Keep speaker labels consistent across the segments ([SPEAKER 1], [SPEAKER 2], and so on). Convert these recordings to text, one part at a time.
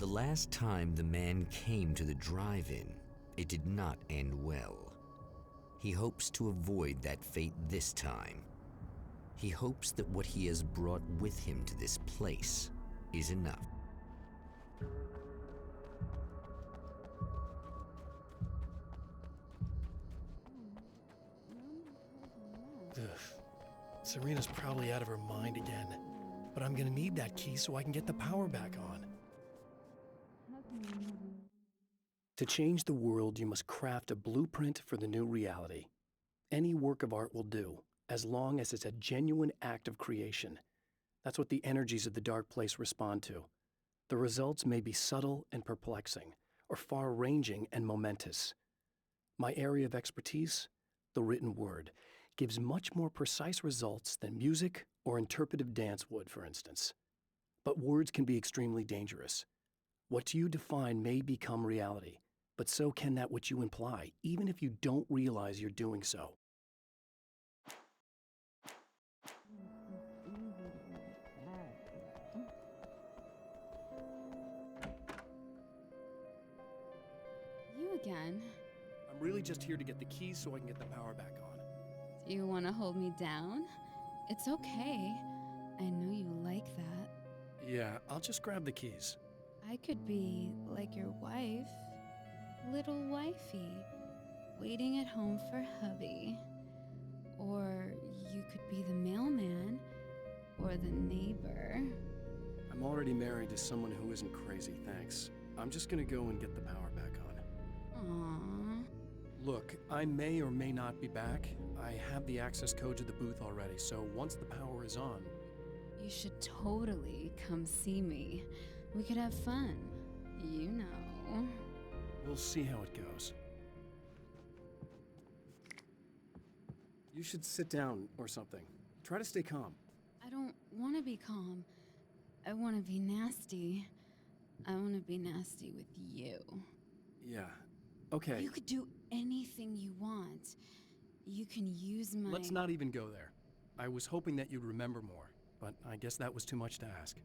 [SPEAKER 1] The last time the man came to the drive-in, it did not end well. He hopes to avoid that fate this time. He hopes that what he has brought with him to this place is enough.
[SPEAKER 2] Ugh. Serena's probably out of her mind again, but I'm gonna need that key so I can get the power back on. To change the world, you must craft a blueprint for the new reality. Any work of art will do, as long as it's a genuine act of creation. That's what the energies of the dark place respond to. The results may be subtle and perplexing, or far-ranging and momentous. My area of expertise, the written word, gives much more precise results than music or interpretive dance would, for instance. But words can be extremely dangerous. What you define may become reality, but so can that which you imply, even if you don't realize you're doing so.
[SPEAKER 3] You again?
[SPEAKER 2] I'm really just here to get the keys so I can get the power back on.
[SPEAKER 3] Do you want to hold me down? It's okay. I know you like that.
[SPEAKER 2] Yeah, I'll just grab the keys.
[SPEAKER 3] I could be like your wife, little wifey, waiting at home for hubby. Or you could be the mailman, or the neighbor.
[SPEAKER 2] I'm already married to someone who isn't crazy, thanks. I'm just gonna go and get the power back on.
[SPEAKER 3] Aww.
[SPEAKER 2] Look, I may or may not be back. I have the access code to the booth already, so once the power is on...
[SPEAKER 3] You should totally come see me. We could have fun. You know.
[SPEAKER 2] We'll see how it goes. You should sit down or something. Try to stay calm.
[SPEAKER 3] I don't want to be calm. I want to be nasty. I want to be nasty with you.
[SPEAKER 2] Yeah, okay.
[SPEAKER 3] You could do anything you want. You can use my...
[SPEAKER 2] Let's not even go there. I was hoping that you'd remember more, but I guess that was too much to ask.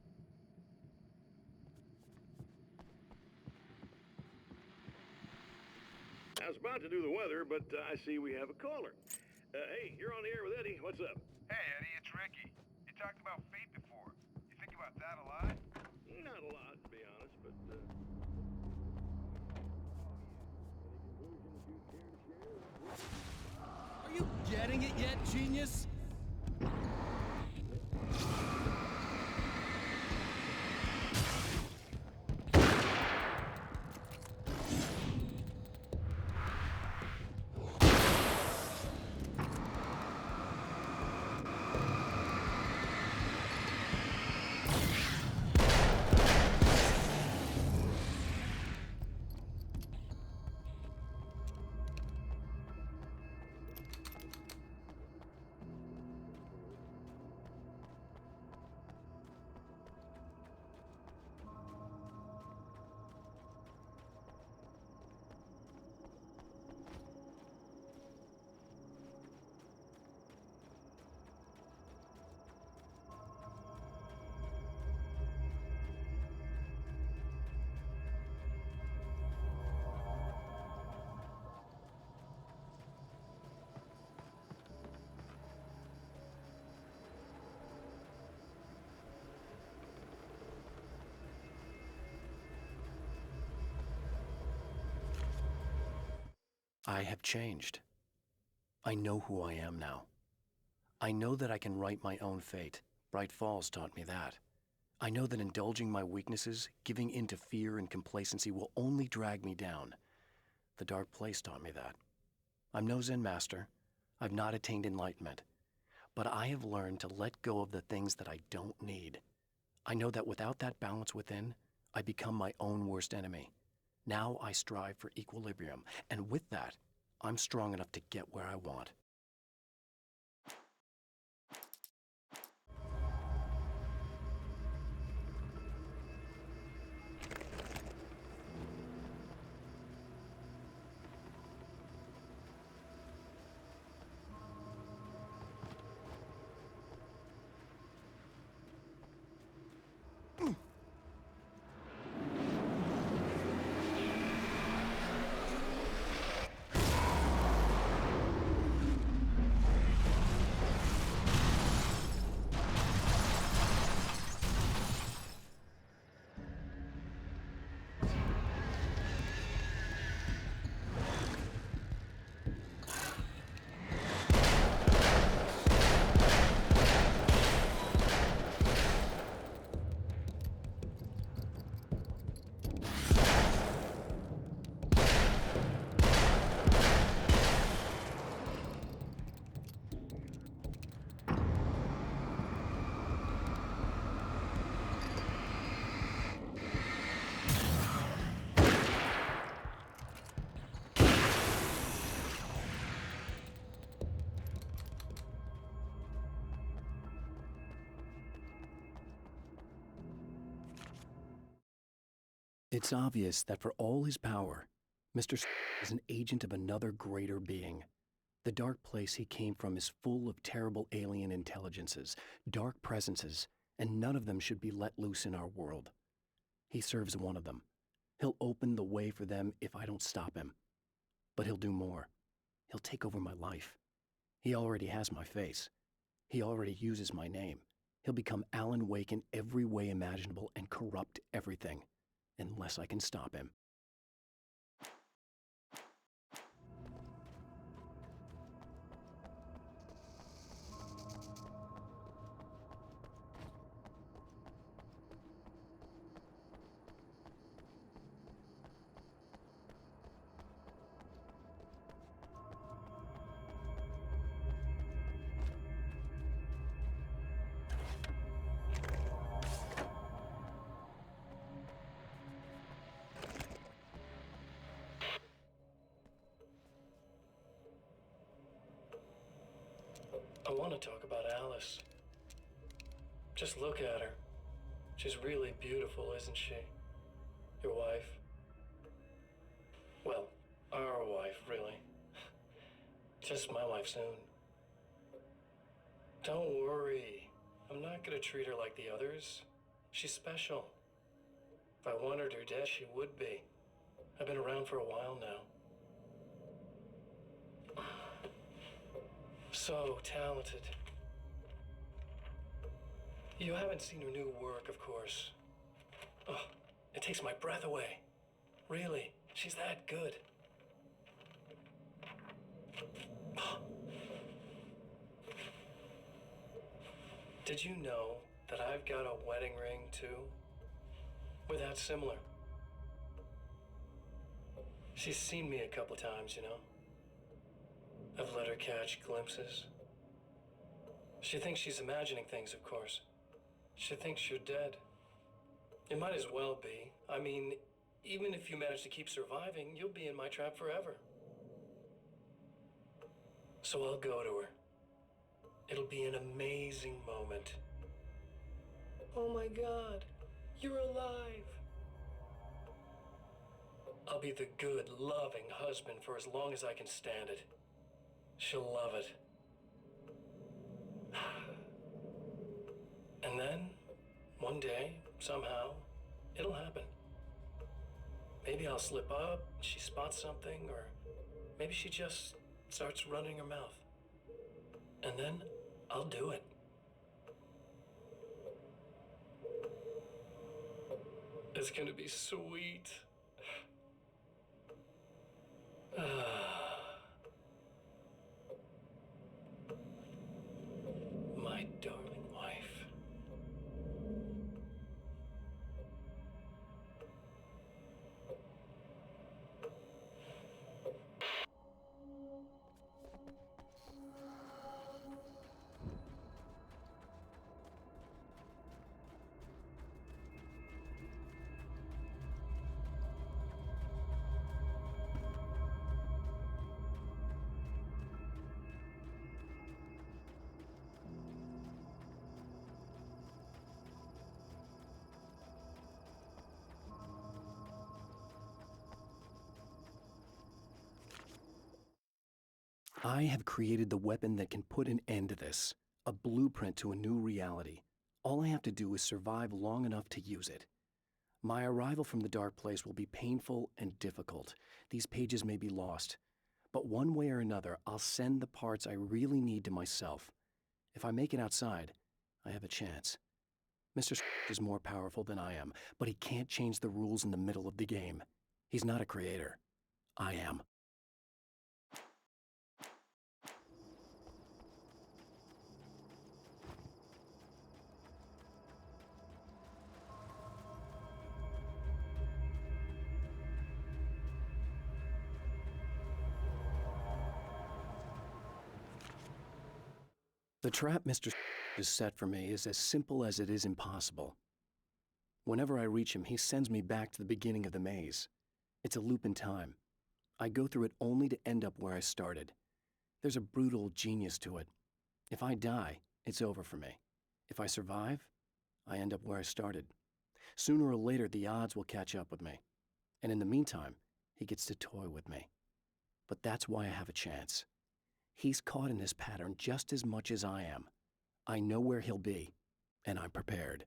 [SPEAKER 4] I was about to do the weather, but I see we have a caller. Hey, you're on the air with Eddie. What's up?
[SPEAKER 5] Hey, Eddie, it's Ricky. You talked about fate before. You think about that a lot?
[SPEAKER 4] Not a lot, to be honest, but...
[SPEAKER 2] Are you getting it yet, genius? I have changed. I know who I am now. I know that I can write my own fate. Bright Falls taught me that. I know that indulging my weaknesses, giving in to fear and complacency will only drag me down. The dark place taught me that. I'm no Zen master. I've not attained enlightenment. But I have learned to let go of the things that I don't need. I know that without that balance within, I become my own worst enemy. Now I strive for equilibrium, and with that, I'm strong enough to get where I want. It's obvious that for all his power, Mr. is an agent of another greater being. The dark place he came from is full of terrible alien intelligences, dark presences, and none of them should be let loose in our world. He serves one of them. He'll open the way for them if I don't stop him. But he'll do more. He'll take over my life. He already has my face. He already uses my name. He'll become Alan Wake in every way imaginable and corrupt everything, unless I can stop him. I want to talk about Alice. Just look at her. She's really beautiful, isn't she? Your wife. Well, our wife, really. Just my wife soon. Don't worry. I'm not gonna treat her like the others. She's special. If I wanted her dead, she would be. I've been around for a while now. So talented. You haven't seen her new work, of course. Oh, it takes my breath away. Really, she's that good. Did you know that I've got a wedding ring, too? We're that similar. She's seen me a couple times, you know. I've let her catch glimpses. She thinks she's imagining things, of course. She thinks you're dead. It might as well be. I mean, even if you manage to keep surviving, you'll be in my trap forever. So I'll go to her. It'll be an amazing moment. Oh my God, you're alive. I'll be the good, loving husband for as long as I can stand it. She'll love it. And then, one day, somehow, it'll happen. Maybe I'll slip up, she spots something, or maybe she just starts running her mouth. And then, I'll do it. It's gonna be sweet. My darling wife. I have created the weapon that can put an end to this, a blueprint to a new reality. All I have to do is survive long enough to use it. My arrival from the dark place will be painful and difficult. These pages may be lost. But one way or another, I'll send the parts I really need to myself. If I make it outside, I have a chance. Mr. is more powerful than I am, but he can't change the rules in the middle of the game. He's not a creator. I am. The trap Mr. has set for me is as simple as it is impossible. Whenever I reach him, he sends me back to the beginning of the maze. It's a loop in time. I go through it only to end up where I started. There's a brutal genius to it. If I die, it's over for me. If I survive, I end up where I started. Sooner or later, the odds will catch up with me. And in the meantime, he gets to toy with me. But that's why I have a chance. He's caught in this pattern just as much as I am. I know where he'll be, and I'm prepared.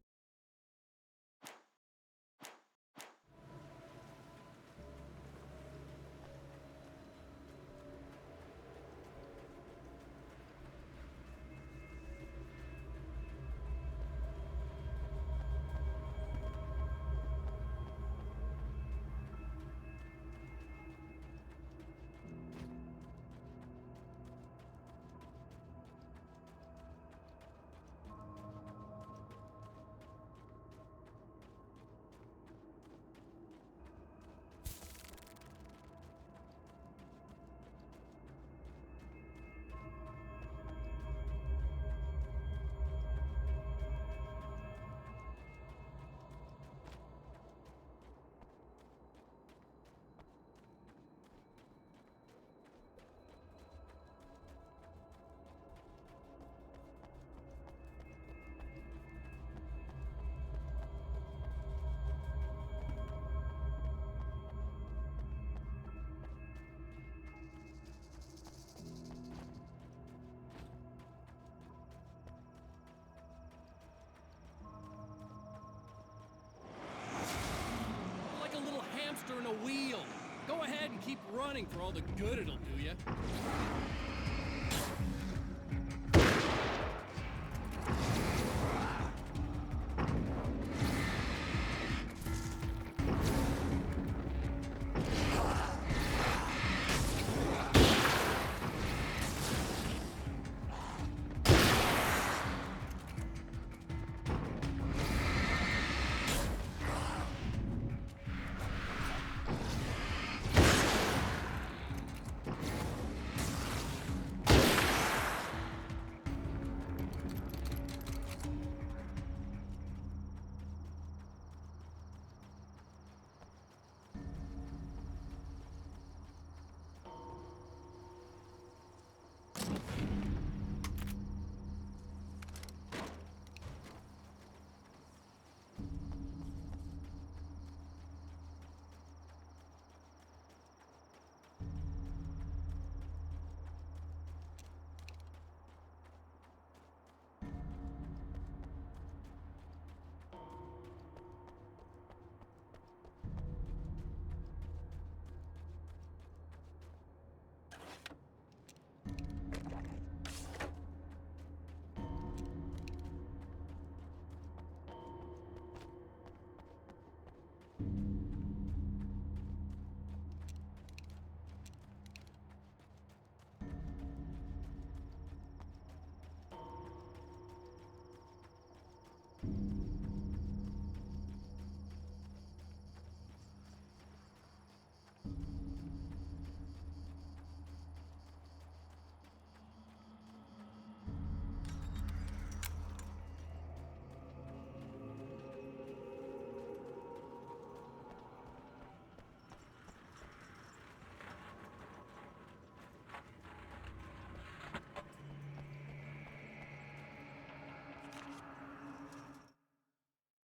[SPEAKER 6] Like a little hamster in a wheel. Go ahead and keep running for all the good it'll do you.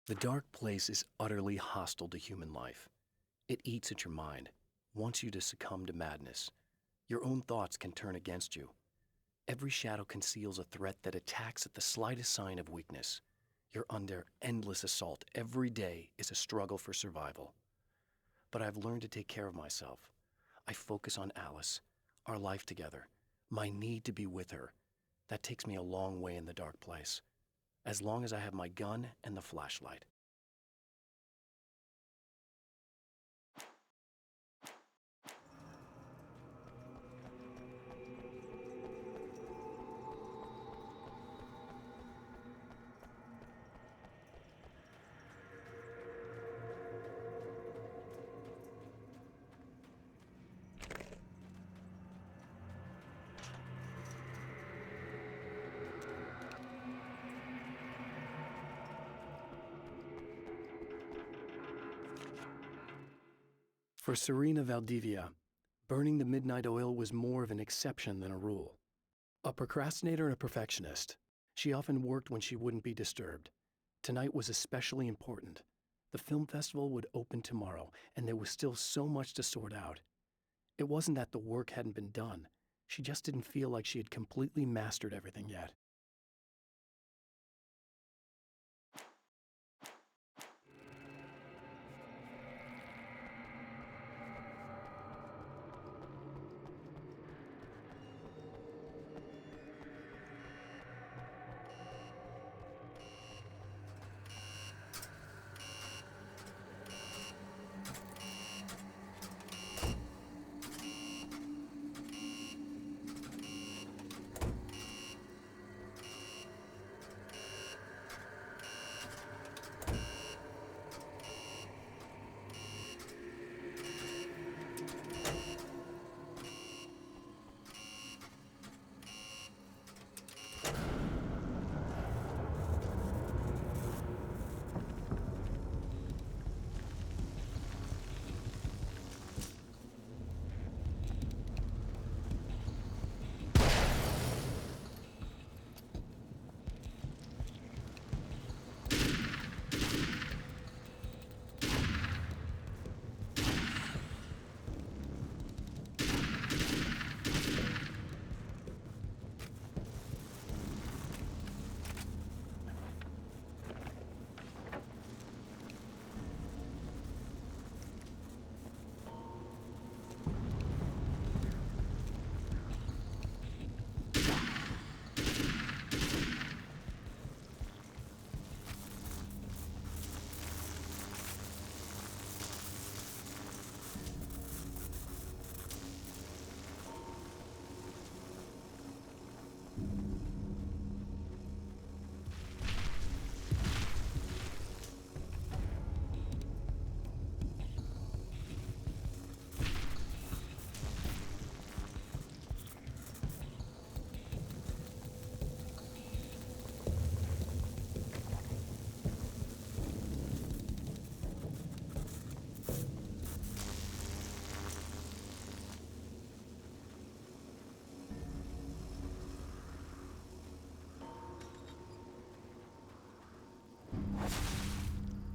[SPEAKER 2] The dark place is utterly hostile to human life. It eats at your mind, wants you to succumb to madness. Your own thoughts can turn against you. Every shadow conceals a threat that attacks at the slightest sign of weakness. You're under endless assault. Every day is a struggle for survival. But I've learned to take care of myself. I focus on Alice, our life together, my need to be with her. That takes me a long way in the dark place, as long as I have my gun and the flashlight. For Serena Valdivia, burning the midnight oil was more of an exception than a rule. A procrastinator and a perfectionist, she often worked when she wouldn't be disturbed. Tonight was especially important. The film festival would open tomorrow, and there was still so much to sort out. It wasn't that the work hadn't been done. She just didn't feel like she had completely mastered everything yet.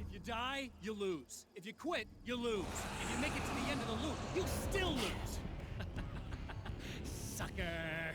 [SPEAKER 6] If you die, you lose. If you quit, you lose. If you make it to the end of the loop, you still lose. Sucker.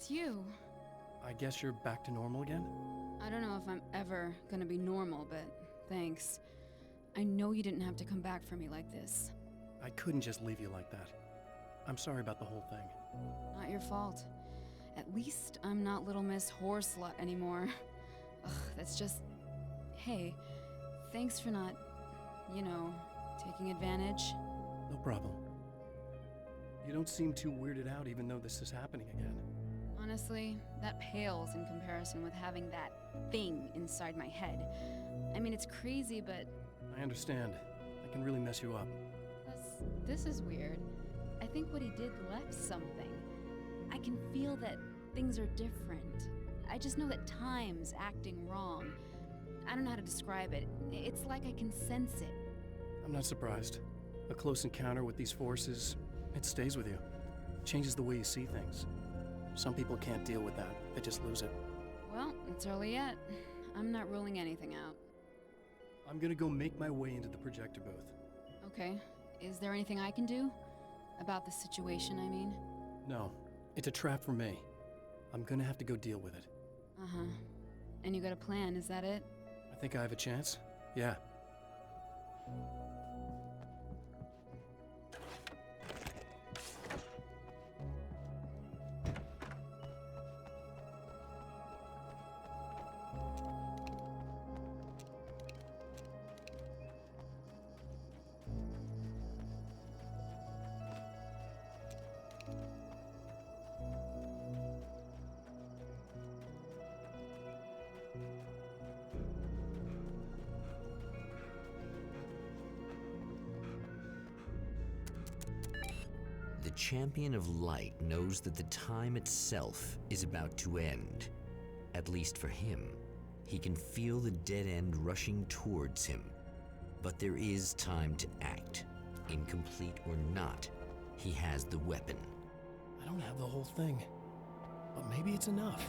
[SPEAKER 3] it's you.
[SPEAKER 2] I guess you're back to normal again?
[SPEAKER 3] I don't know if I'm ever gonna be normal, but thanks. I know you didn't have to come back for me like this.
[SPEAKER 2] I couldn't just leave you like that. I'm sorry about the whole thing.
[SPEAKER 3] Not your fault. At least I'm not Little Miss Whoreslut anymore. Ugh, that's just... Hey, thanks for not, taking advantage.
[SPEAKER 2] No problem. You don't seem too weirded out even though this is happening again.
[SPEAKER 3] Honestly, that pales in comparison with having that thing inside my head. I mean, it's crazy, but...
[SPEAKER 2] I understand. I can really mess you up.
[SPEAKER 3] This is weird. I think what he did left something. I can feel that things are different. I just know that time's acting wrong. I don't know how to describe it. It's like I can sense it.
[SPEAKER 2] I'm not surprised. A close encounter with these forces, it stays with you. It changes the way you see things. Some people can't deal with that. They just lose it.
[SPEAKER 3] Well, it's early yet. I'm not ruling anything out.
[SPEAKER 2] I'm gonna go make my way into the projector booth.
[SPEAKER 3] Okay. Is there anything I can do? About the situation, I mean?
[SPEAKER 2] No. It's a trap for me. I'm gonna have to go deal with it.
[SPEAKER 3] Uh-huh. And you got a plan, is that it?
[SPEAKER 2] I think I have a chance. Yeah.
[SPEAKER 1] The Champion of Light knows that the time itself is about to end. At least for him. He can feel the dead end rushing towards him. But there is time to act. Incomplete or not, he has the weapon.
[SPEAKER 2] I don't have the whole thing. But maybe it's enough.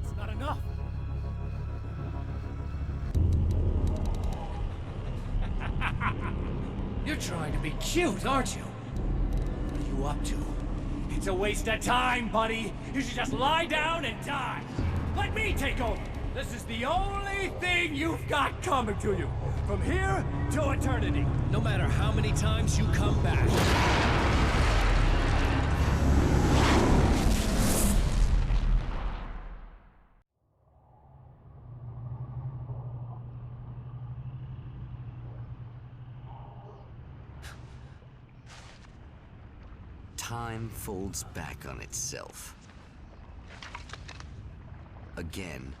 [SPEAKER 6] It's not enough! You're trying to be cute, aren't you? What are you up to? It's a waste of time, buddy. You should just lie down and die. Let me take over. This is the only thing you've got coming to you. From here to eternity. No matter how many times you come back.
[SPEAKER 1] Time folds back on itself. Again,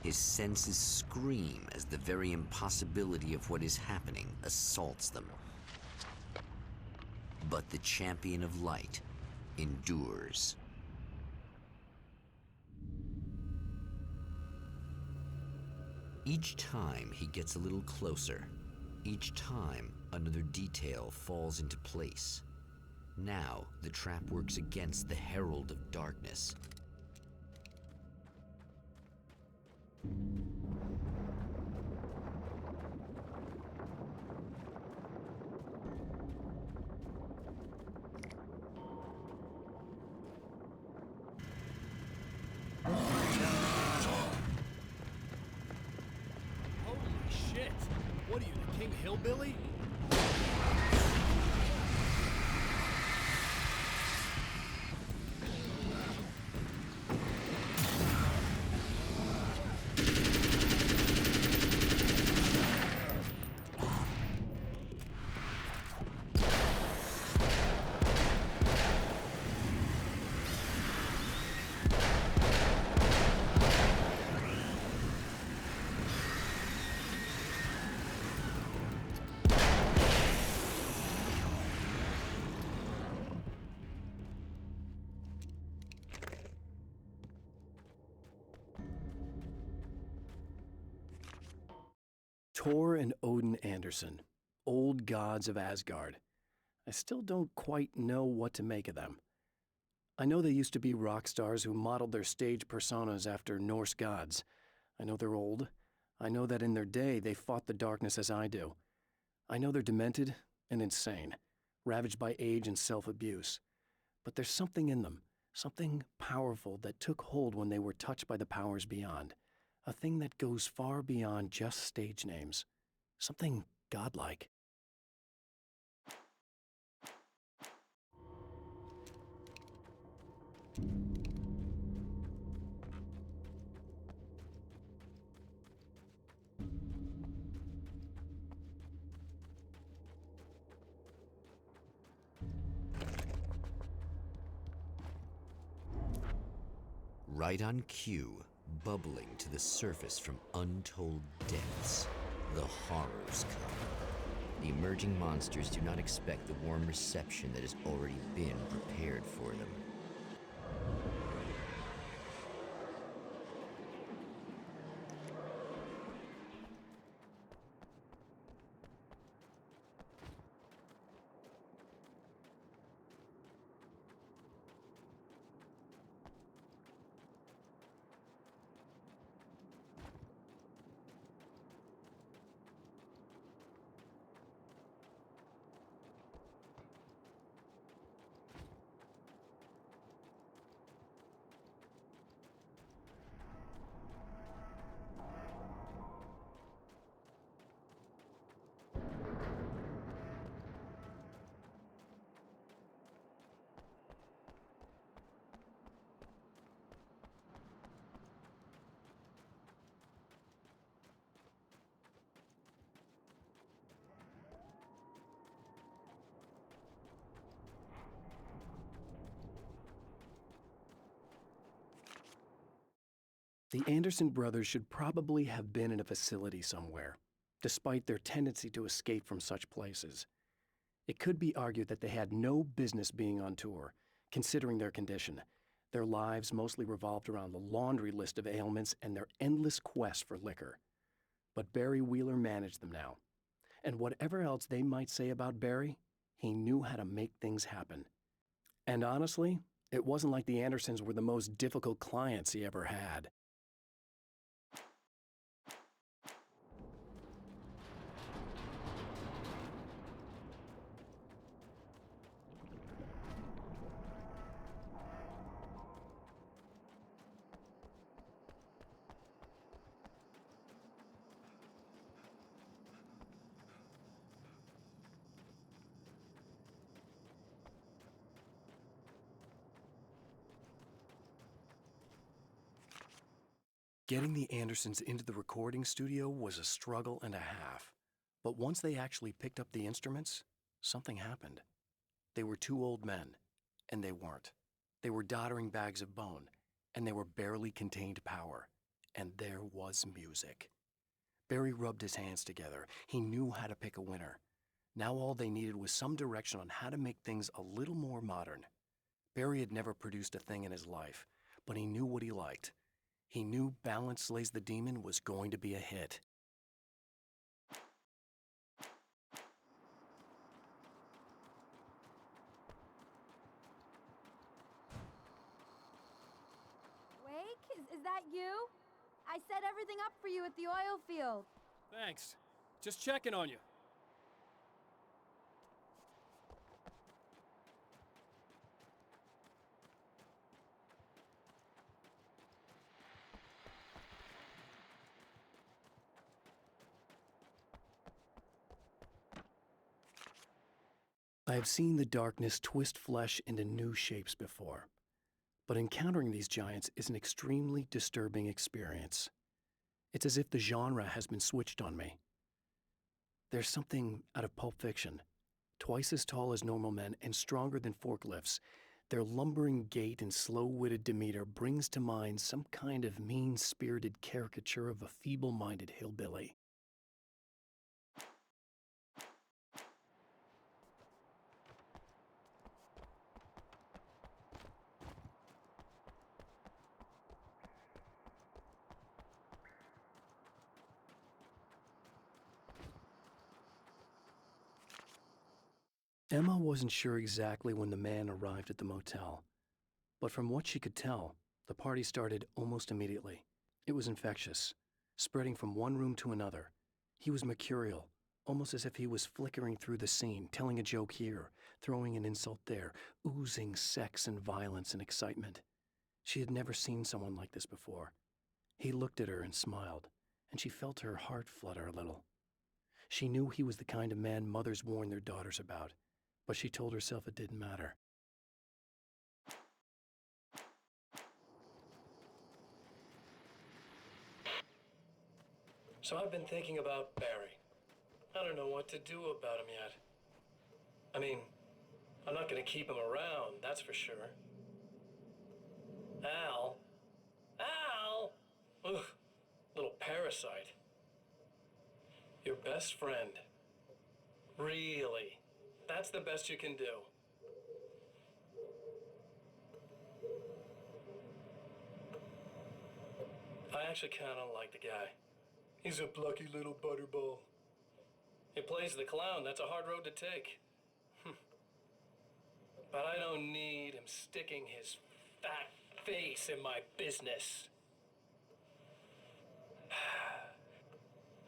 [SPEAKER 1] his senses scream as the very impossibility of what is happening assaults them. But the Champion of Light endures. Each time he gets a little closer. Each time another detail falls into place. Now, the trap works against the Herald of Darkness.
[SPEAKER 6] Holy shit! What are you, the King Hillbilly?
[SPEAKER 2] Thor and Odin Anderson, old gods of Asgard. I still don't quite know what to make of them. I know they used to be rock stars who modeled their stage personas after Norse gods. I know they're old. I know that in their day they fought the darkness as I do. I know they're demented and insane, ravaged by age and self-abuse. But there's something in them, something powerful that took hold when they were touched by the powers beyond. A thing that goes far beyond just stage names. Something godlike.
[SPEAKER 1] Right on cue, bubbling to the surface from untold depths, the horrors come. The emerging monsters do not expect the warm reception that has already been prepared for them.
[SPEAKER 2] The Anderson brothers should probably have been in a facility somewhere, despite their tendency to escape from such places. It could be argued that they had no business being on tour, considering their condition. Their lives mostly revolved around the laundry list of ailments and their endless quest for liquor. But Barry Wheeler managed them now. And whatever else they might say about Barry, he knew how to make things happen. And honestly, it wasn't like the Andersons were the most difficult clients he ever had. Getting the Andersons into the recording studio was a struggle and a half. But once they actually picked up the instruments, something happened. They were two old men, and they weren't. They were doddering bags of bone, and they were barely contained power. And there was music. Barry rubbed his hands together. He knew how to pick a winner. Now all they needed was some direction on how to make things a little more modern. Barry had never produced a thing in his life, but he knew what he liked. He knew Balance Slays the Demon was going to be a hit.
[SPEAKER 7] Wake, is that you? I set everything up for you at the oil field.
[SPEAKER 2] Thanks. Just checking on you. I have seen the darkness twist flesh into new shapes before, but encountering these giants is an extremely disturbing experience. It's as if the genre has been switched on me. There's something out of Pulp Fiction. Twice as tall as normal men and stronger than forklifts, their lumbering gait and slow-witted demeanor brings to mind some kind of mean-spirited caricature of a feeble-minded hillbilly. Emma wasn't sure exactly when the man arrived at the motel, but from what she could tell, the party started almost immediately. It was infectious, spreading from one room to another. He was mercurial, almost as if he was flickering through the scene, telling a joke here, throwing an insult there, oozing sex and violence and excitement. She had never seen someone like this before. He looked at her and smiled, and she felt her heart flutter a little. She knew he was the kind of man mothers warn their daughters about, but she told herself it didn't matter. So I've been thinking about Barry. I don't know what to do about him yet. I mean, I'm not going to keep him around, that's for sure. Al? Ugh, little parasite. Your best friend. Really? That's the best you can do. I actually kind of like the guy. He's a plucky little butterball. He plays the clown. That's a hard road to take. But I don't need him sticking his fat face in my business.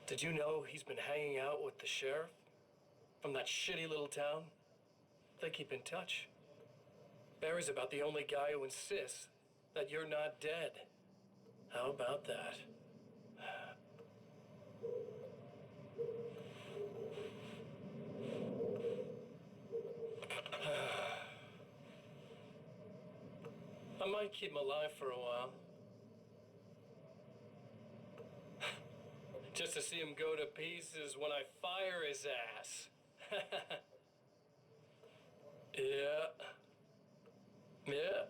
[SPEAKER 2] Did you know he's been hanging out with the sheriff from that shitty little town? They keep in touch. Barry's about the only guy who insists that you're not dead. How about that? I might keep him alive for a while. Just to see him go to pieces when I fire his ass. Yeah. Yeah.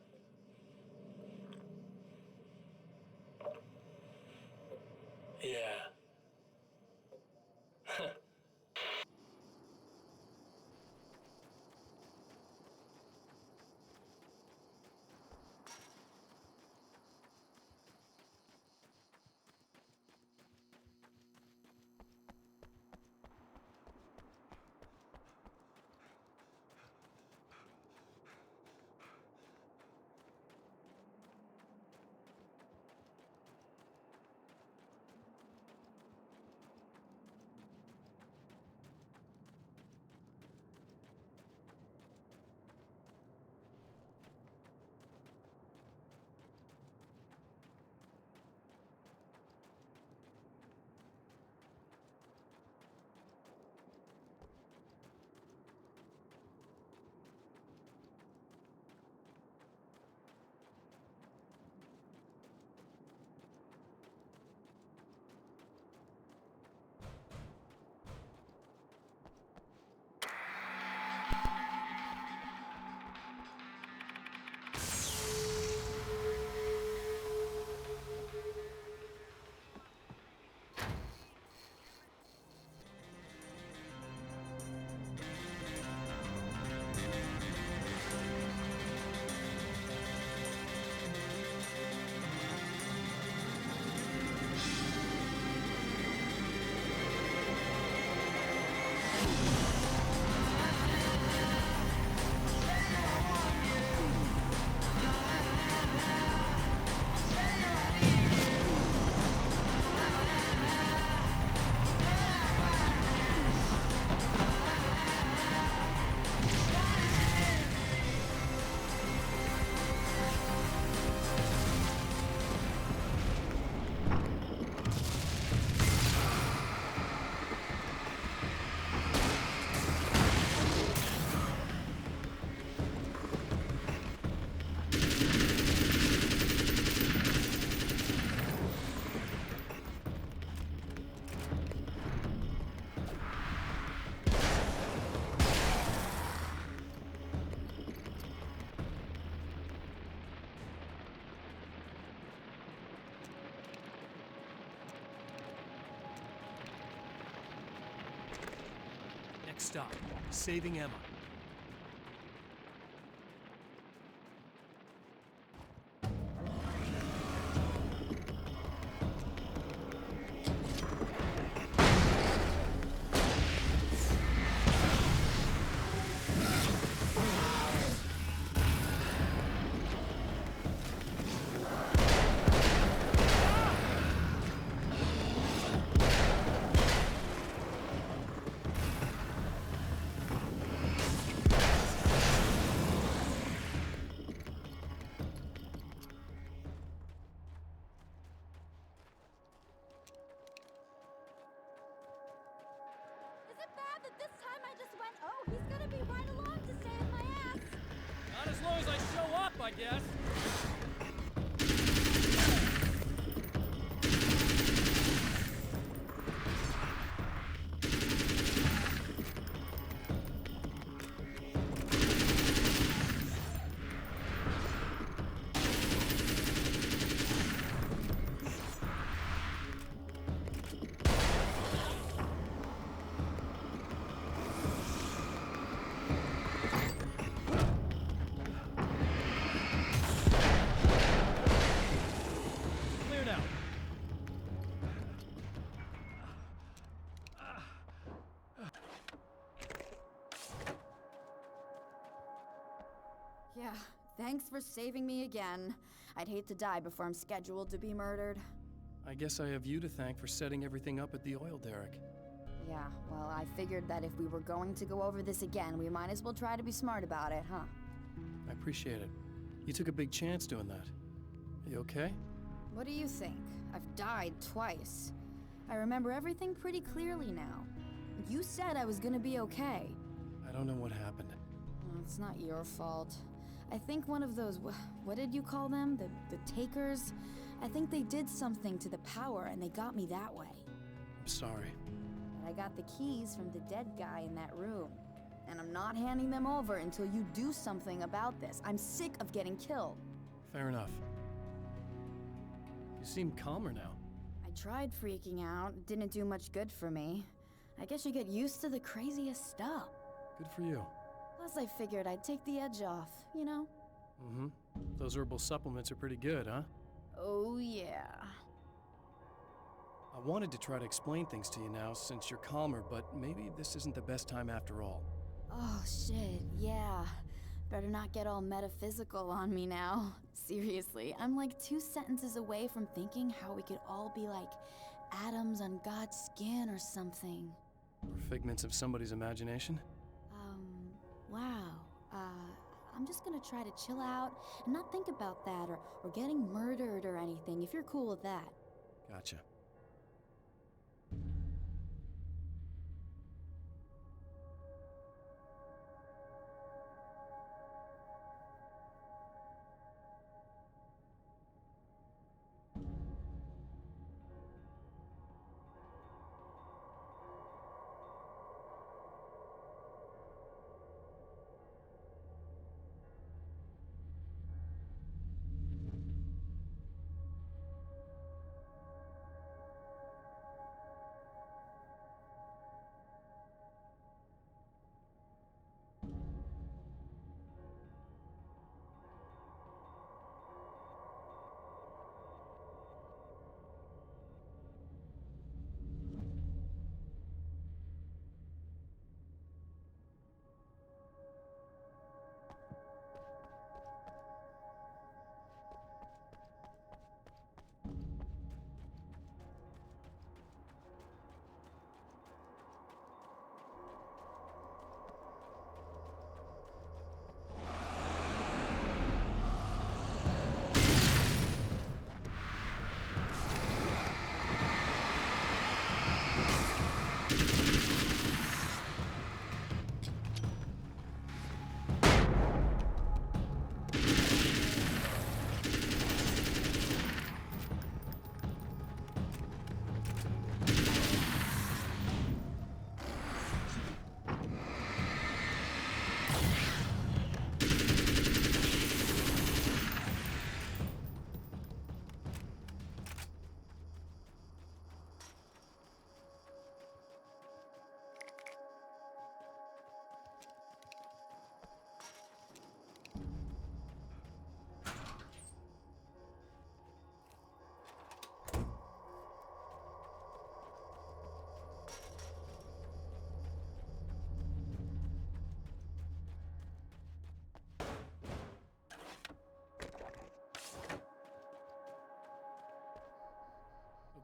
[SPEAKER 8] Next stop, saving Emma.
[SPEAKER 7] but this time I just went, oh, he's gonna be right along to save my ass.
[SPEAKER 6] Not as long as I show up, I guess. Clear now.
[SPEAKER 7] Yeah, thanks for saving me again. I'd hate to die before I'm scheduled to be murdered.
[SPEAKER 2] I guess I have you to thank for setting everything up at the oil derrick.
[SPEAKER 7] Yeah, well, I figured that if we were going to go over this again, we might as well try to be smart about it, huh?
[SPEAKER 2] I appreciate it. You took a big chance doing that. You okay?
[SPEAKER 7] What do you think? I've died twice. I remember everything pretty clearly now. You said I was gonna be okay.
[SPEAKER 2] I don't know what happened.
[SPEAKER 7] It's not your fault. I think one of those, what did you call them? The takers? I think they did something to the power and they got me that way.
[SPEAKER 2] I'm sorry.
[SPEAKER 7] But I got the keys from the dead guy in that room. And I'm not handing them over until you do something about this. I'm sick of getting killed.
[SPEAKER 2] Fair enough. You seem calmer now.
[SPEAKER 7] I tried freaking out. It didn't do much good for me. I guess you get used to the craziest stuff.
[SPEAKER 2] Good for you.
[SPEAKER 7] Plus I figured I'd take the edge off, you know?
[SPEAKER 2] Mm-hmm. Those herbal supplements are pretty good, huh?
[SPEAKER 7] Oh yeah.
[SPEAKER 2] I wanted to try to explain things to you now since you're calmer, but maybe this isn't the best time after all.
[SPEAKER 7] Oh shit, yeah. Better not get all metaphysical on me now. Seriously, I'm like 2 sentences away from thinking how we could all be like atoms on God's skin or something.
[SPEAKER 2] Or figments of somebody's imagination?
[SPEAKER 7] Wow. I'm just gonna try to chill out and not think about that or getting murdered or anything, if you're cool with that.
[SPEAKER 2] Gotcha.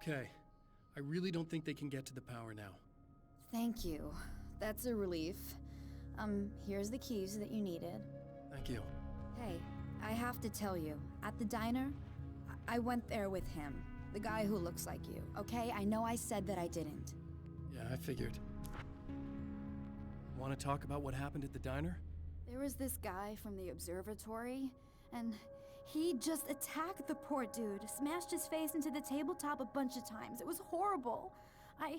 [SPEAKER 2] Okay. I really don't think they can get to the power now.
[SPEAKER 7] Thank you. That's a relief. Here's the keys that you needed.
[SPEAKER 2] Thank you.
[SPEAKER 7] Hey, I have to tell you, at the diner, I went there with him. The guy who looks like you, okay? I know I said that I didn't.
[SPEAKER 2] Yeah, I figured. Want to talk about what happened at the diner?
[SPEAKER 7] There was this guy from the Observatory, and he just attacked the poor dude, smashed his face into the tabletop a bunch of times. It was horrible. I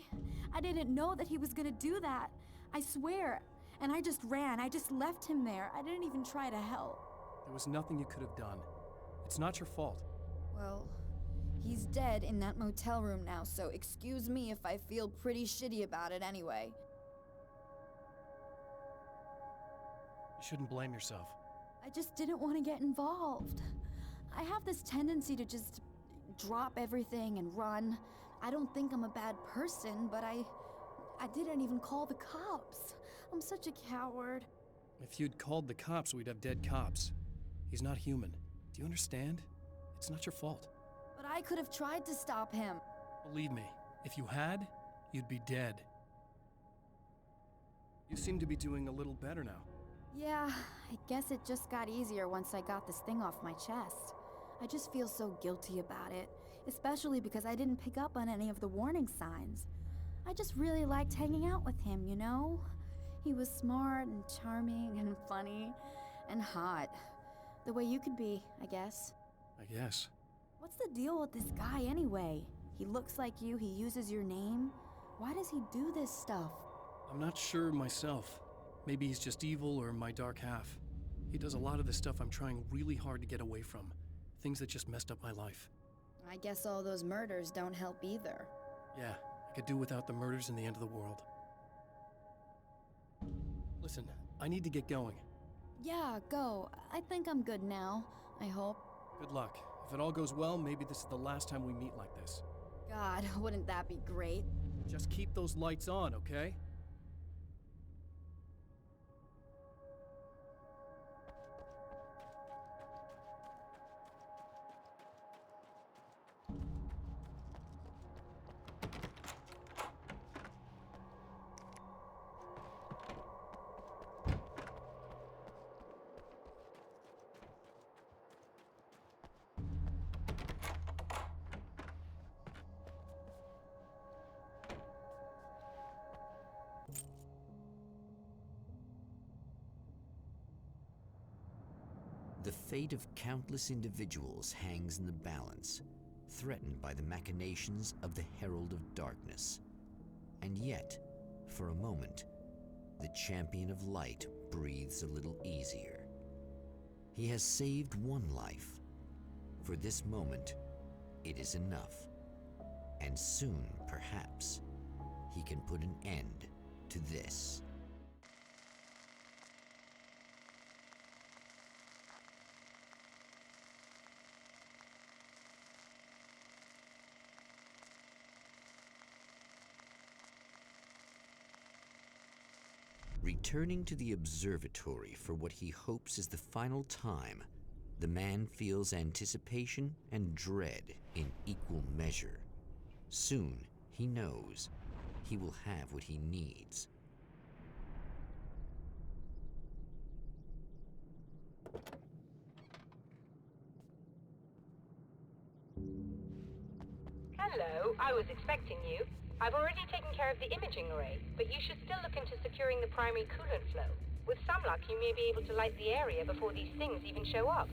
[SPEAKER 7] didn't know that he was gonna do that. I swear. And I just ran. I just left him there. I didn't even try to help.
[SPEAKER 2] There was nothing you could have done. It's not your fault.
[SPEAKER 7] Well, he's dead in that motel room now, so excuse me if I feel pretty shitty about it anyway.
[SPEAKER 2] You shouldn't blame yourself.
[SPEAKER 7] I just didn't want to get involved. I have this tendency to just drop everything and run. I don't think I'm a bad person, but I didn't even call the cops. I'm such a coward.
[SPEAKER 2] If you'd called the cops, we'd have dead cops. He's not human. Do you understand? It's not your fault.
[SPEAKER 7] But I could have tried to stop him.
[SPEAKER 2] Believe me, if you had, you'd be dead. You seem to be doing a little better now.
[SPEAKER 7] Yeah, I guess it just got easier once I got this thing off my chest. I just feel so guilty about it, especially because I didn't pick up on any of the warning signs. I just really liked hanging out with him, you know? He was smart and charming and funny and hot. The way you could be, I guess.
[SPEAKER 2] I guess.
[SPEAKER 7] What's the deal with this guy anyway? He looks like you, he uses your name. Why does he do this stuff?
[SPEAKER 2] I'm not sure myself. Maybe he's just evil or my dark half. He does a lot of the stuff I'm trying really hard to get away from. Things that just messed up my life.
[SPEAKER 7] I guess all those murders don't help either.
[SPEAKER 2] Yeah, I could do without the murders and the end of the world. Listen, I need to get going.
[SPEAKER 7] Yeah, go. I think I'm good now, I hope.
[SPEAKER 2] Good luck. If it all goes well, maybe this is the last time we meet like this.
[SPEAKER 7] God, wouldn't that be great?
[SPEAKER 2] Just keep those lights on, okay?
[SPEAKER 1] The fate of countless individuals hangs in the balance, threatened by the machinations of the Herald of Darkness. And yet, for a moment, the Champion of Light breathes a little easier. He has saved one life. For this moment, it is enough. And soon, perhaps, he can put an end to this. Returning to the observatory for what he hopes is the final time, the man feels anticipation and dread in equal measure. Soon, he knows, he will have what he needs.
[SPEAKER 9] Hello, I was expecting you. I've already taken care of the imaging array, but you should still look into securing the primary coolant flow. With some luck, you may be able to light the area before these things even show up.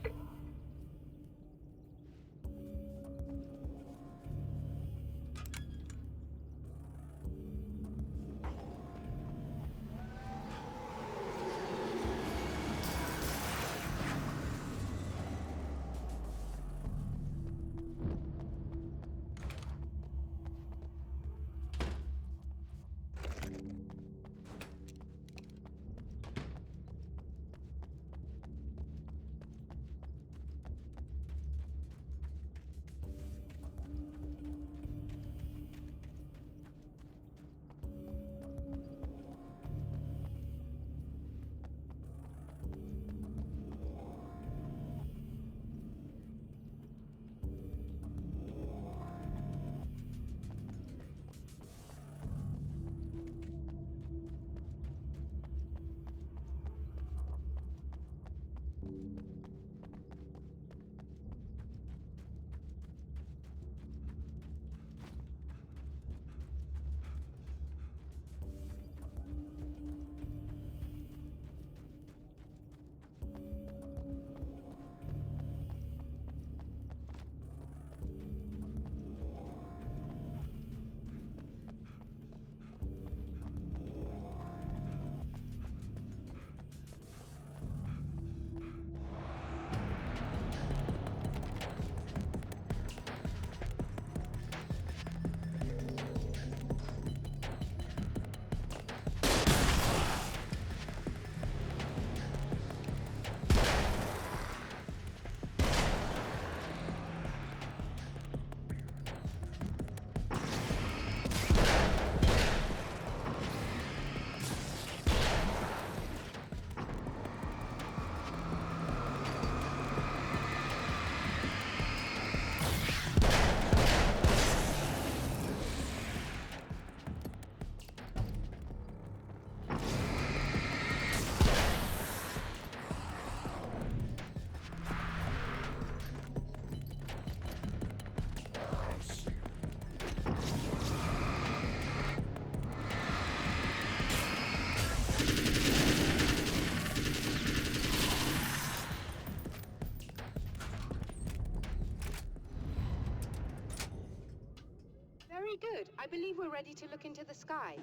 [SPEAKER 9] Very good. I believe we're ready to look into the sky.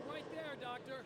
[SPEAKER 6] Right there, Doctor.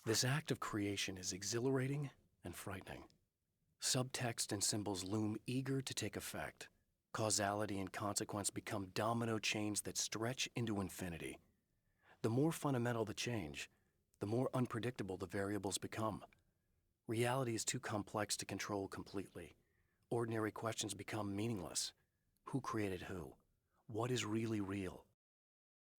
[SPEAKER 2] This act of creation is exhilarating and frightening. Subtext and symbols loom eager to take effect. Causality and consequence become domino chains that stretch into infinity. The more fundamental the change, the more unpredictable the variables become. Reality is too complex to control completely. Ordinary questions become meaningless. Who created who? What is really real?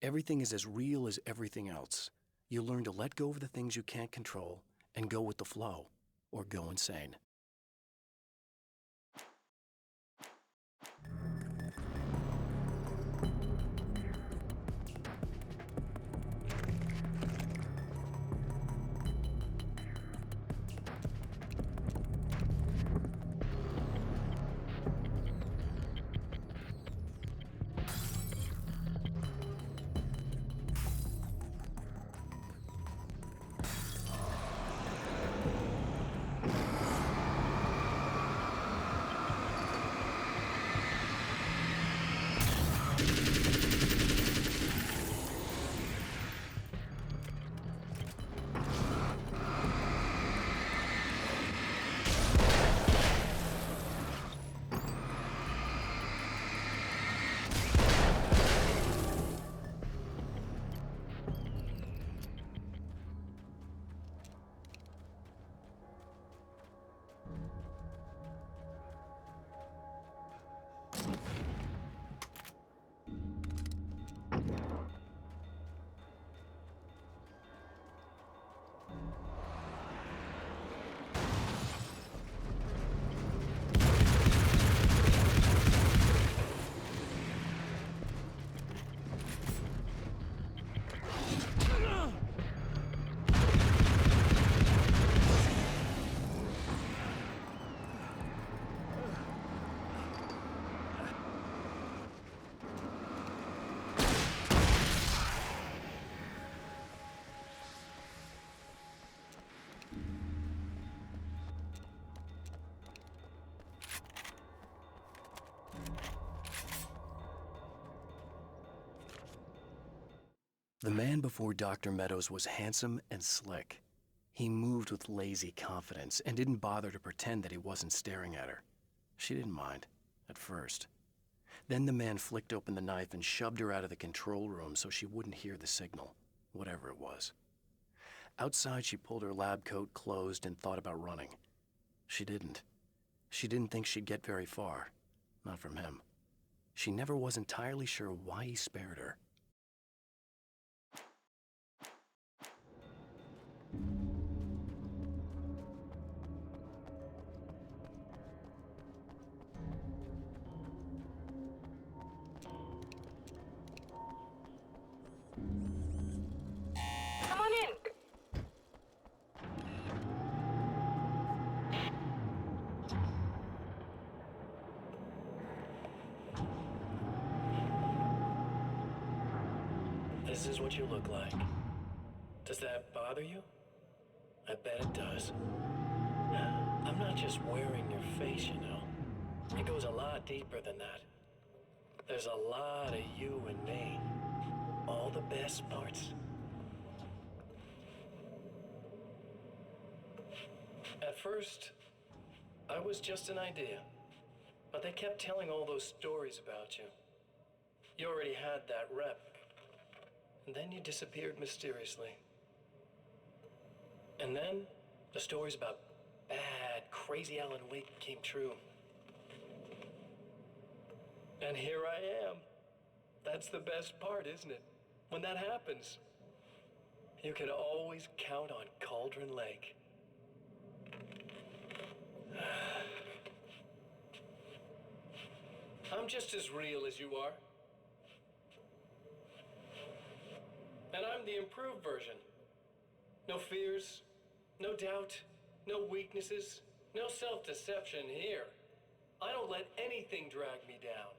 [SPEAKER 2] Everything is as real as everything else. You learn to let go of the things you can't control and go with the flow, or go insane. The man before Dr. Meadows was handsome and slick. He moved with lazy confidence and didn't bother to pretend that he wasn't staring at her. She didn't mind, at first. Then the man flicked open the knife and shoved her out of the control room so she wouldn't hear the signal, whatever it was. Outside, she pulled her lab coat closed and thought about running. She didn't. She didn't think she'd get very far, not from him. She never was entirely sure why he spared her.
[SPEAKER 9] Come on in.
[SPEAKER 2] This is what you look like. Does that bother you? I bet it does. I'm not just wearing your face, you know. It goes a lot deeper than that. There's a lot of you and me. All the best parts. At first, I was just an idea. But they kept telling all those stories about you. You already had that rep. And then you disappeared mysteriously. And then, the stories about bad, crazy Alan Wake came true. And here I am. That's the best part, isn't it? When that happens, you can always count on Cauldron Lake. I'm just as real as you are. And I'm the improved version. No fears, no doubt, no weaknesses, no self-deception here. I don't let anything drag me down.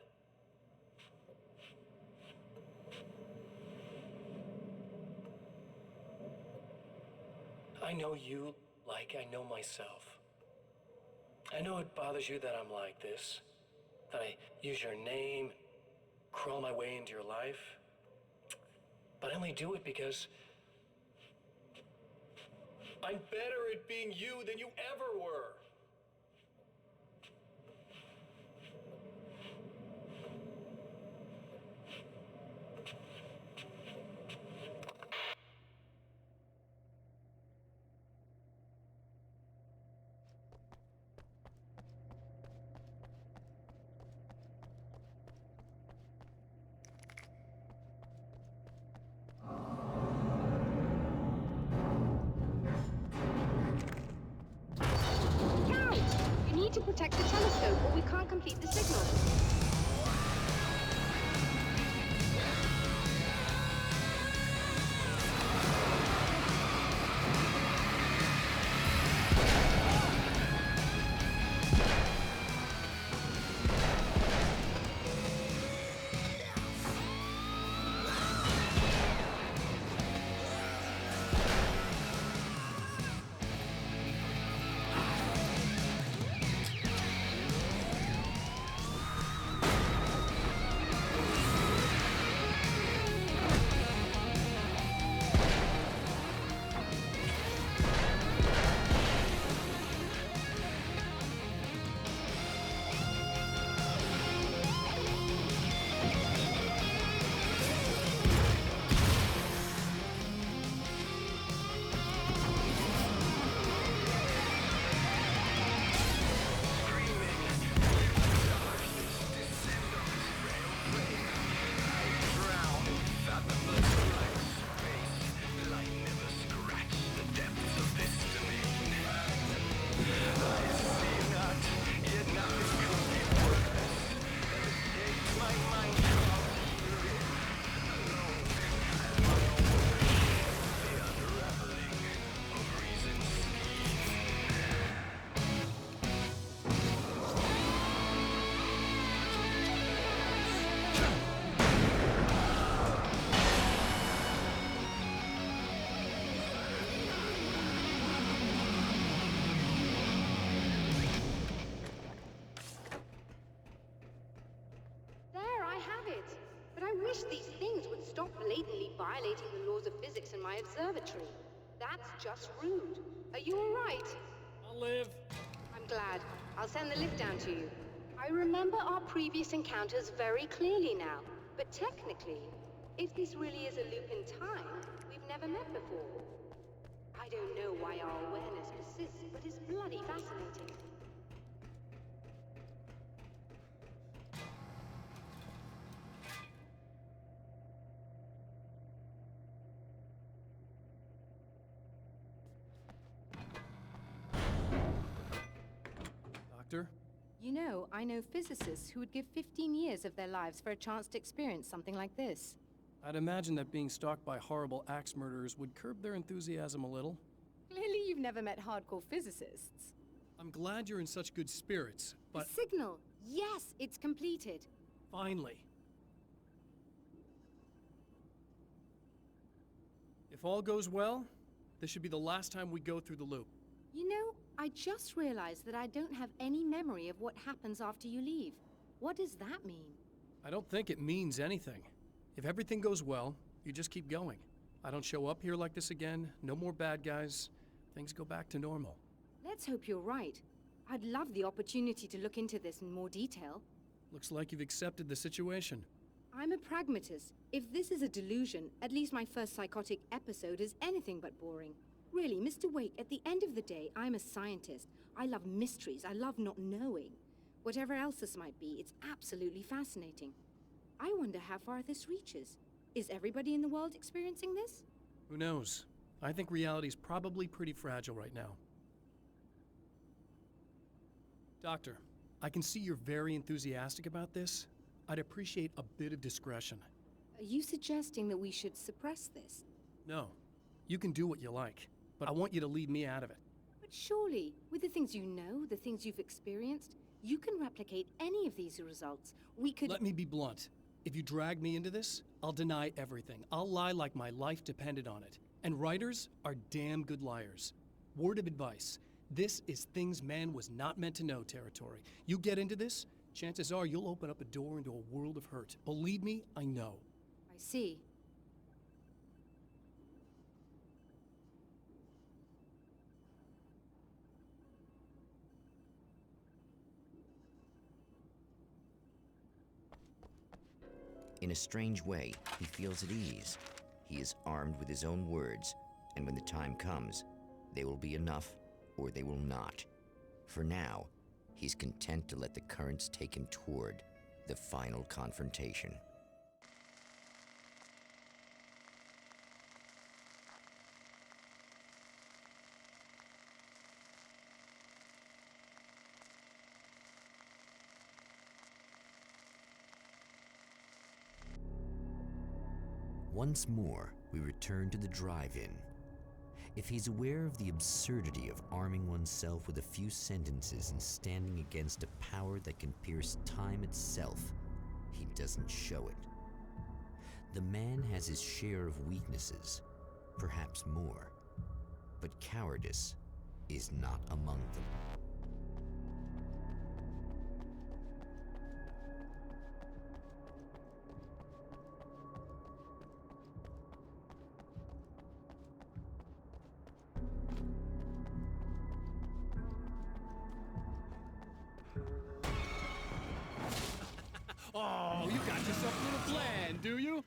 [SPEAKER 2] I know you like I know myself. I know it bothers you that I'm like this, that I use your name, crawl my way into your life. But I only do it because I'm better at being you than you ever were.
[SPEAKER 9] You need to protect the telescope or we can't complete the signal.
[SPEAKER 10] wish these things would stop blatantly violating the laws of physics in my observatory. That's just rude. Are you all right?
[SPEAKER 6] I'll live.
[SPEAKER 10] I'm glad. I'll send the lift down to you. I remember our previous encounters very clearly now, but technically, if this really is a loop in time, we've never met before. I don't know why our awareness persists, but it's bloody fascinating.
[SPEAKER 2] Doctor?
[SPEAKER 11] You know, I know physicists who would give 15 years of their lives for a chance to experience something like this.
[SPEAKER 2] I'd imagine that being stalked by horrible axe murderers would curb their enthusiasm a little.
[SPEAKER 11] Clearly you've never met hardcore physicists.
[SPEAKER 2] I'm glad you're in such good spirits, but...
[SPEAKER 11] The signal! Yes, it's completed.
[SPEAKER 2] Finally. If all goes well, this should be the last time we go through the loop.
[SPEAKER 11] You know, I just realized that I don't have any memory of what happens after you leave. What does that mean?
[SPEAKER 2] I don't think it means anything. If everything goes well, you just keep going. I don't show up here like this again, no more bad guys. Things go back to normal.
[SPEAKER 11] Let's hope you're right. I'd love the opportunity to look into this in more detail.
[SPEAKER 2] Looks like you've accepted the situation.
[SPEAKER 11] I'm a pragmatist. If this is a delusion, at least my first psychotic episode is anything but boring. Really, Mr. Wake, at the end of the day, I'm a scientist. I love mysteries. I love not knowing. Whatever else this might be, it's absolutely fascinating. I wonder how far this reaches. Is everybody in the world experiencing this?
[SPEAKER 2] Who knows? I think reality's probably pretty fragile right now. Doctor, I can see you're very enthusiastic about this. I'd appreciate a bit of discretion.
[SPEAKER 11] Are you suggesting that we should suppress this?
[SPEAKER 2] No. You can do what you like, but I want you to leave me out of it.
[SPEAKER 11] But surely, with the things you know, the things you've experienced, you can replicate any of these results. We could—
[SPEAKER 2] Let me be blunt. If you drag me into this, I'll deny everything. I'll lie like my life depended on it. And writers are damn good liars. Word of advice. This is things man was not meant to know territory. You get into this, chances are you'll open up a door into a world of hurt. Believe me, I know.
[SPEAKER 11] I see.
[SPEAKER 1] In a strange way, he feels at ease. He is armed with his own words, and when the time comes, they will be enough or they will not. For now, he's content to let the currents take him toward the final confrontation. Once more, we return to the drive-in. If he's aware of the absurdity of arming oneself with a few sentences and standing against a power that can pierce time itself, he doesn't show it. The man has his share of weaknesses, perhaps more, but cowardice is not among them.
[SPEAKER 2] Oh, you got yourself a little plan, do you?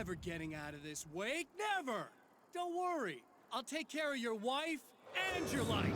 [SPEAKER 8] never getting out of this, Wake. Never! Don't worry. I'll take care of your wife and your life.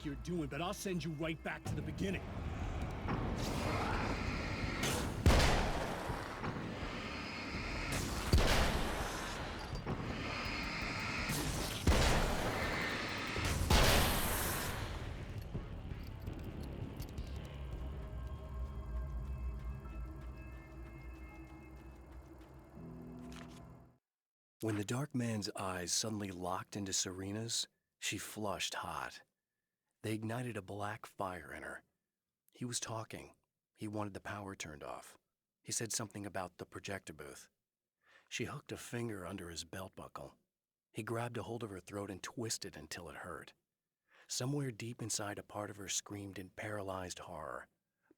[SPEAKER 8] You're doing, but I'll send you right back to the beginning.
[SPEAKER 2] When the dark man's eyes suddenly locked into Serena's, she flushed hot. They ignited a black fire in her. He was talking. He wanted the power turned off. He said something about the projector booth. She hooked a finger under his belt buckle. He grabbed a hold of her throat and twisted until it hurt. Somewhere deep inside, a part of her screamed in paralyzed horror,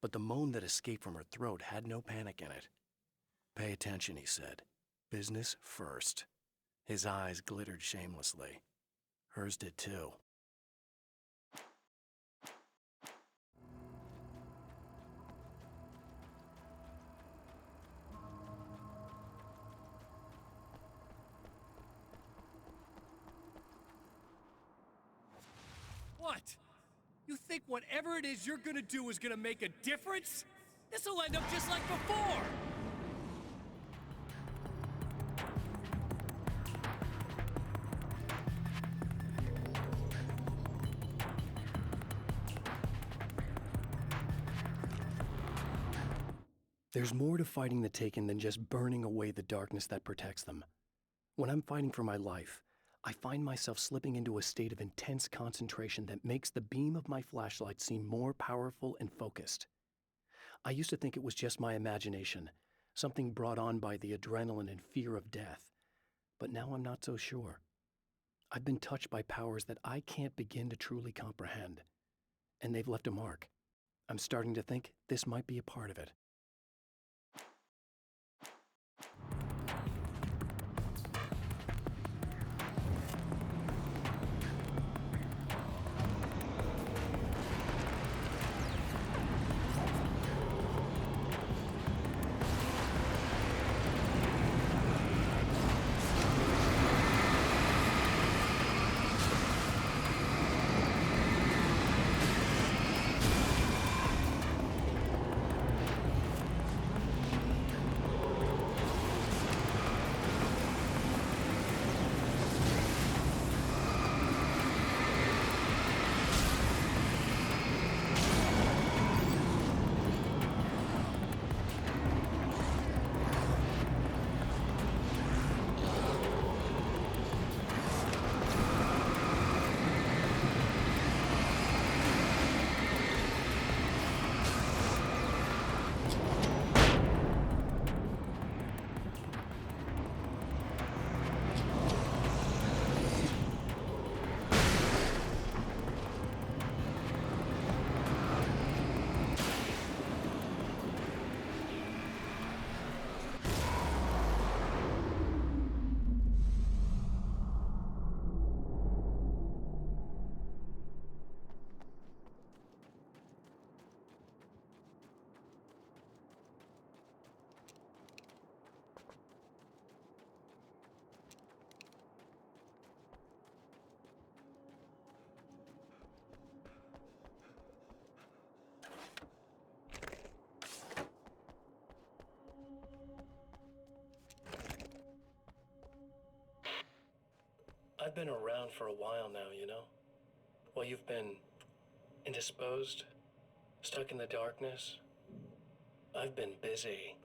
[SPEAKER 2] but the moan that escaped from her throat had no panic in it. "Pay attention," he said. "Business first." His eyes glittered shamelessly. Hers did too.
[SPEAKER 8] What? You think whatever it is you're gonna do is gonna make a difference? This'll end up just like before!
[SPEAKER 2] There's more to fighting the Taken than just burning away the darkness that protects them. When I'm fighting for my life, I find myself slipping into a state of intense concentration that makes the beam of my flashlight seem more powerful and focused. I used to think it was just my imagination, something brought on by the adrenaline and fear of death, but now I'm not so sure. I've been touched by powers that I can't begin to truly comprehend, and they've left a mark. I'm starting to think this might be a part of it. I've been around for a while now, you know? While you've been indisposed, stuck in the darkness, I've been busy.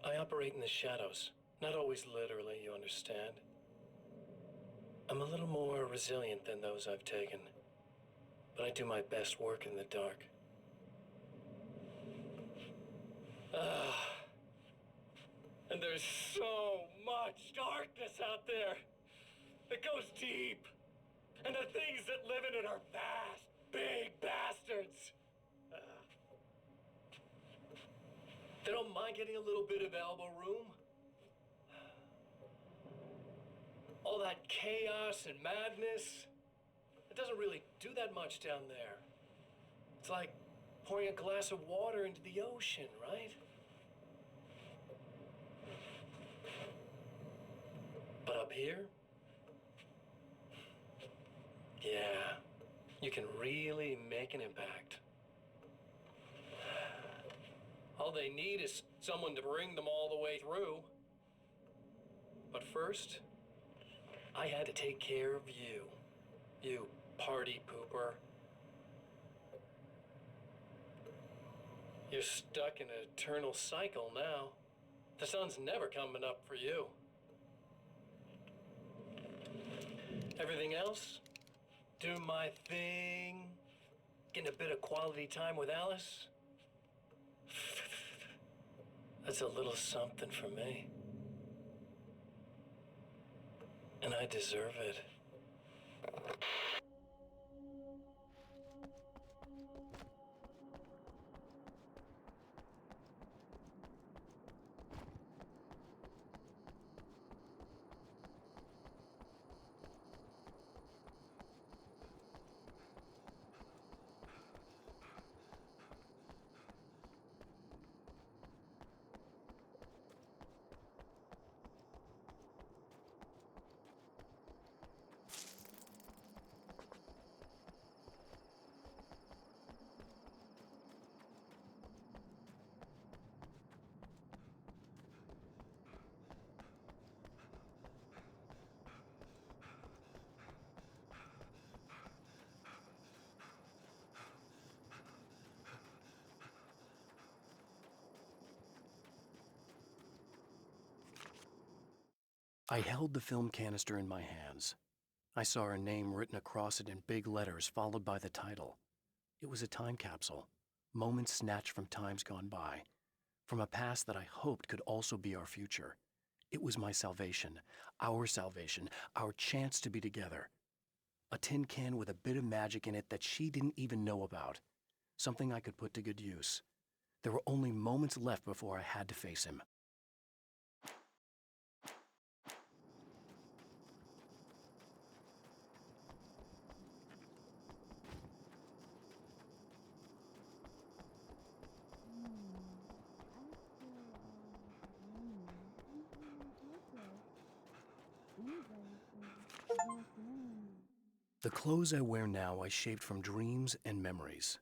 [SPEAKER 2] I operate in the shadows, not always literally, you understand? I'm a little more resilient than those I've taken, but I do my best work in the dark. And there's so much darkness out there that goes deep. And the things that live in it are vast, big bastards. They don't mind getting a little bit of elbow room. All that chaos and madness, it doesn't really do that much down there. It's like pouring a glass of water into the ocean, right? But up here, yeah, you can really make an impact. All they need is someone to bring them all the way through. But first, I had to take care of you. You party pooper. You're stuck in an eternal cycle now. The sun's never coming up for you. Everything else? Do my thing. Getting a bit of quality time with Alice. That's a little something for me. And I deserve it. I held the film canister in my hands. I saw her name written across it in big letters, followed by the title. It was a time capsule, moments snatched from times gone by, from a past that I hoped could also be our future. It was my salvation, our chance to be together. A tin can with a bit of magic in it that she didn't even know about, something I could put to good use. There were only moments left before I had to face him. The clothes I wear now I shaped from dreams and memories.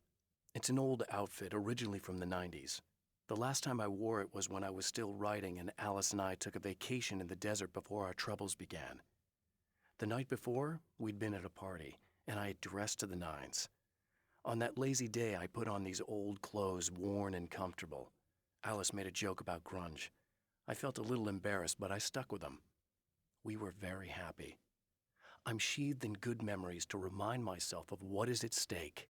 [SPEAKER 2] It's an old outfit, originally from the 90s. The last time I wore it was when I was still writing and Alice and I took a vacation in the desert before our troubles began. The night before, we'd been at a party, and I had dressed to the nines. On that lazy day, I put on these old clothes, worn and comfortable. Alice made a joke about grunge. I felt a little embarrassed, but I stuck with them. We were very happy. I'm sheathed in good memories to remind myself of what is at stake.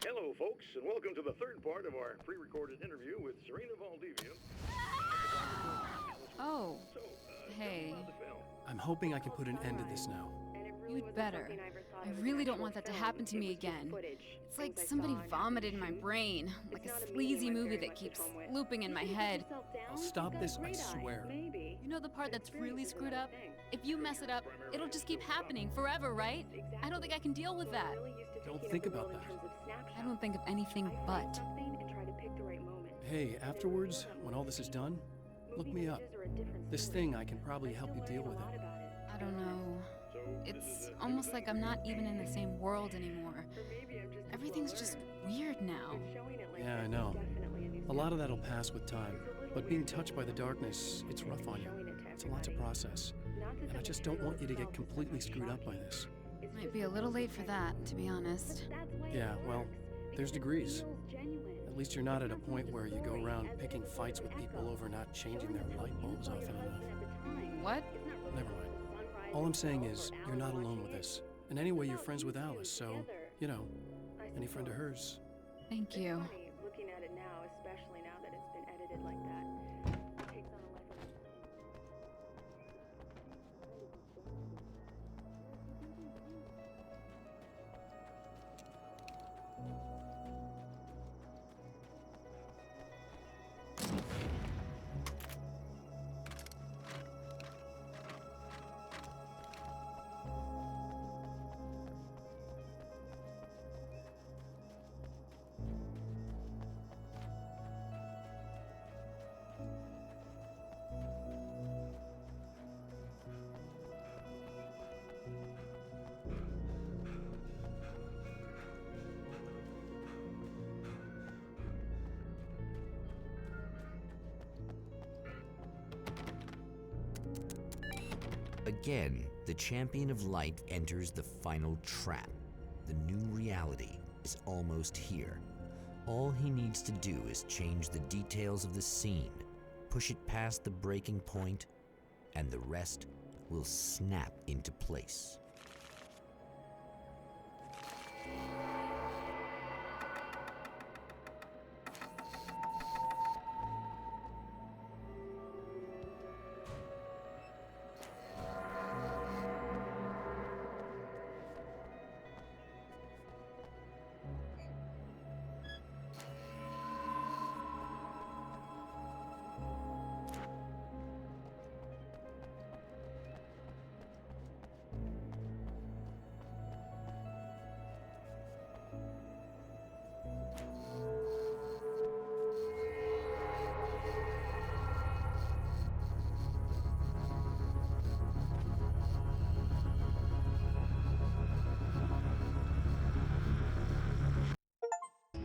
[SPEAKER 4] Hello, folks, and welcome to the third part of our pre-recorded interview with Serena Valdivia.
[SPEAKER 3] Oh, hey.
[SPEAKER 2] I'm hoping I can put an end to this now.
[SPEAKER 3] You'd better. I really don't want that to happen to me again. It's like somebody vomited in my brain, like a sleazy movie that keeps looping in my head.
[SPEAKER 2] I'll stop this, I swear.
[SPEAKER 3] You know the part that's really screwed up? If you mess it up, it'll just keep happening forever, right? I don't think I can deal with that.
[SPEAKER 2] Don't think about that.
[SPEAKER 3] I don't think of anything but.
[SPEAKER 2] Hey, afterwards, when all this is done, look me up. This thing, I can probably help you deal with it.
[SPEAKER 3] I don't know. It's almost like I'm not even in the same world anymore. Everything's just weird now.
[SPEAKER 2] Yeah, I know. A lot of that'll pass with time. But being touched by the darkness, it's rough on you. It's a lot to process. And I just don't want you to get completely screwed up by this.
[SPEAKER 3] Might be a little late for that, to be honest.
[SPEAKER 2] Yeah, well, there's degrees. At least you're not at a point where you go around picking fights with people over not changing their light bulbs often enough.
[SPEAKER 3] What?
[SPEAKER 2] Never mind. All I'm saying is, you're not alone with this. And anyway, you're friends with Alice, so, you know, any friend of hers.
[SPEAKER 3] Thank you.
[SPEAKER 12] Looking at it now, especially now that it's been edited like that, it takes on a life of its
[SPEAKER 1] Again, the champion of light enters the final trap. The new reality is almost here. All he needs to do is change the details of the scene, push it past the breaking point, and the rest will snap into place.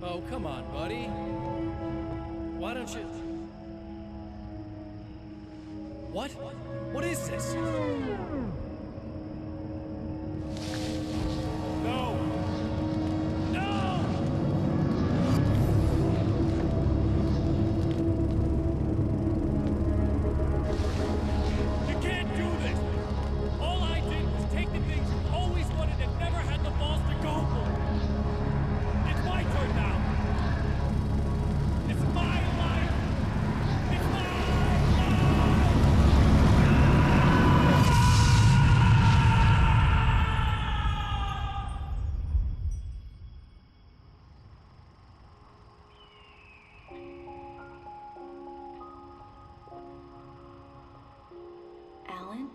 [SPEAKER 8] Oh, come on, buddy. Why don't you... What? What is this? No! No! You can't do this! All I did was take the things you always wanted and never had the balls to go for. It's my turn now! It's my life! It's my life!
[SPEAKER 12] Alan?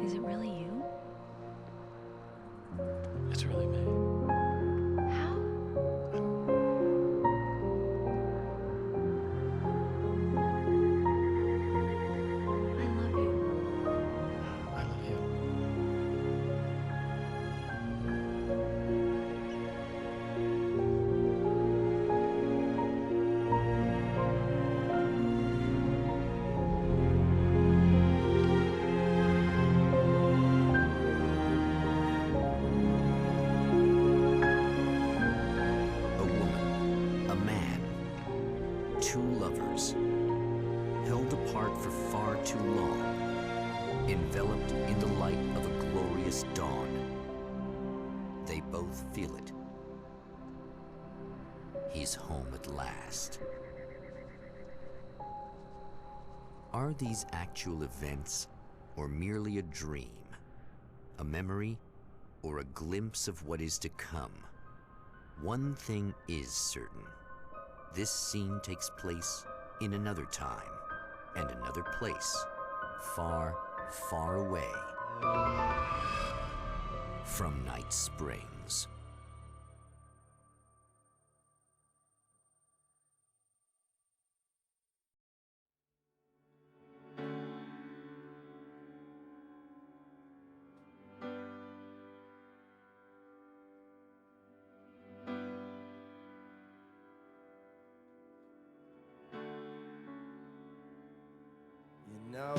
[SPEAKER 12] Is it really you?
[SPEAKER 2] It's really me.
[SPEAKER 12] How? I love you.
[SPEAKER 2] I love you.
[SPEAKER 1] A woman, a man, two lovers, held apart for far too long, enveloped in the light of a glorious dawn. They both feel it. He's home at last. Are these actual events, or merely a dream? A memory, or a glimpse of what is to come? One thing is certain. this scene takes place in another time and another place, far, far away from Night Springs.
[SPEAKER 13] You know,